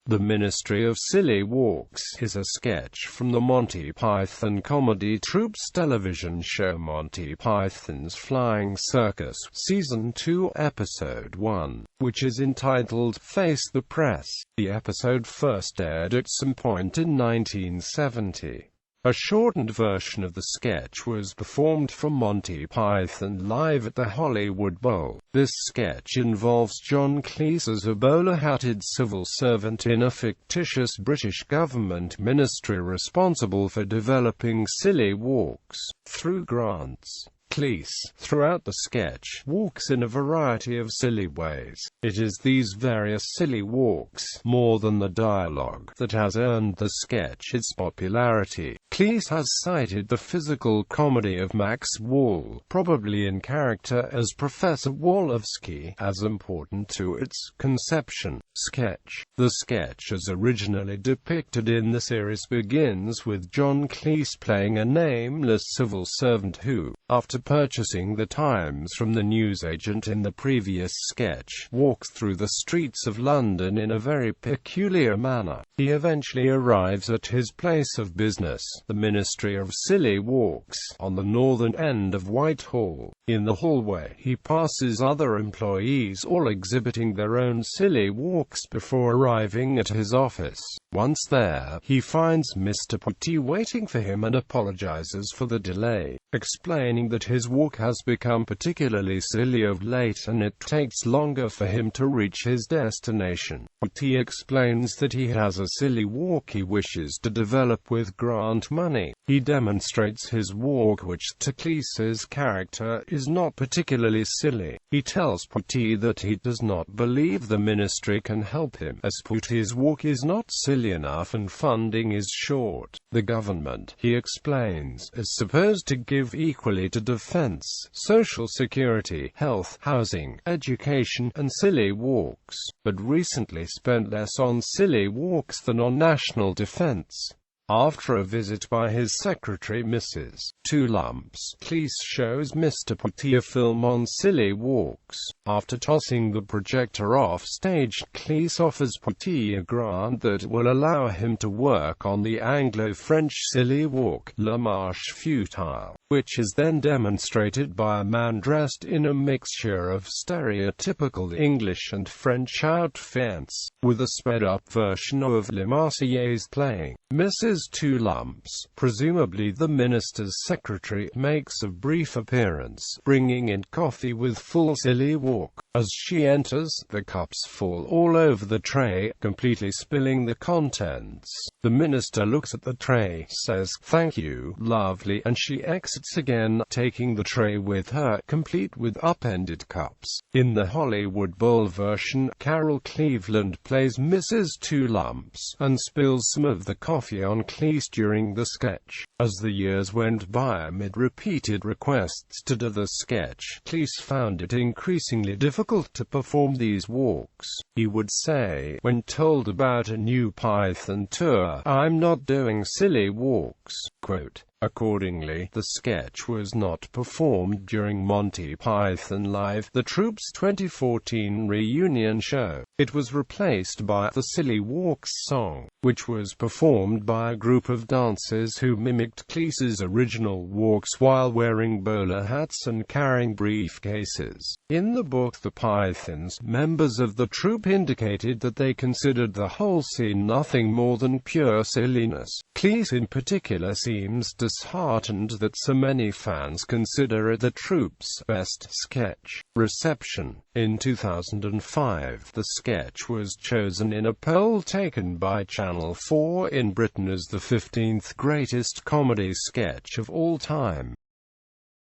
The Ministry of Silly Walks is a sketch from the Monty Python comedy troupe's television show Monty Python's Flying Circus, Season 2, Episode 1, which is entitled Face the Press. The episode first aired at some point in 1970. A shortened version of the sketch was performed from Monty Python live at the Hollywood Bowl. This sketch involves John Cleese as a bowler-hatted civil servant in a fictitious British government ministry responsible for developing silly walks through grants. Cleese, throughout the sketch, walks in a variety of silly ways. It is these various silly walks, more than the dialogue, that has earned the sketch its popularity. Cleese has cited the physical comedy of Max Wall, probably in character as Professor Wallowski, as important to its conception. Sketch. The sketch as originally depicted in the series begins with John Cleese playing a nameless civil servant who, after purchasing the Times from the newsagent in the previous sketch, walks through the streets of London in a very peculiar manner. He eventually arrives at his place of business, the Ministry of Silly Walks, on the northern end of Whitehall. In the hallway, he passes other employees, all exhibiting their own silly walks before arriving at his office. Once there, he finds Mr. Putty waiting for him and apologizes for the delay, explaining that his walk has become particularly silly of late and it takes longer for him to reach his destination. Putty explains that he has a silly walk he wishes to develop with grant money. He demonstrates his walk, which to Cleese's character is not particularly silly. He tells Putty that he does not believe the ministry can help him, as Putty's walk is not silly enough and funding is short. The government, he explains, is supposed to give equally to defense, social security, health, housing, education, and silly walks, but recently spent less on silly walks than on national defense. After a visit by his secretary Mrs. Two Lumps, Cleese shows Mr. Putty a film on silly walks. After tossing the projector off stage, Cleese offers Putty a grant that will allow him to work on the Anglo-French silly walk, La Marche Futile, which is then demonstrated by a man dressed in a mixture of stereotypical English and French outfits, with a sped-up version of Le Marseillaise playing. Mrs. Two Lumps, presumably the minister's secretary, makes a brief appearance, bringing in coffee with full silly walk. As she enters, the cups fall all over the tray, completely spilling the contents. The minister looks at the tray, says, "Thank you, lovely," and she exits again, taking the tray with her, complete with upended cups. In the Hollywood Bowl version, Carol Cleveland plays Mrs. Two Lumps, and spills some of the coffee on Cleese during the sketch. As the years went by amid repeated requests to do the sketch, Cleese found it increasingly difficult to perform these walks. He would say, when told about a new Python tour, "I'm not doing silly walks." Quote. Accordingly, the sketch was not performed during Monty Python Live, the troupe's 2014 reunion show. It was replaced by the Silly Walks song, which was performed by a group of dancers who mimicked Cleese's original walks while wearing bowler hats and carrying briefcases. In the book The Pythons, members of the troupe indicated that they considered the whole scene nothing more than pure silliness. Cleese in particular seems disheartened that so many fans consider it the troupe's best sketch. Reception. In 2005, the sketch was chosen in a poll taken by Channel 4 in Britain as the 15th greatest comedy sketch of all time.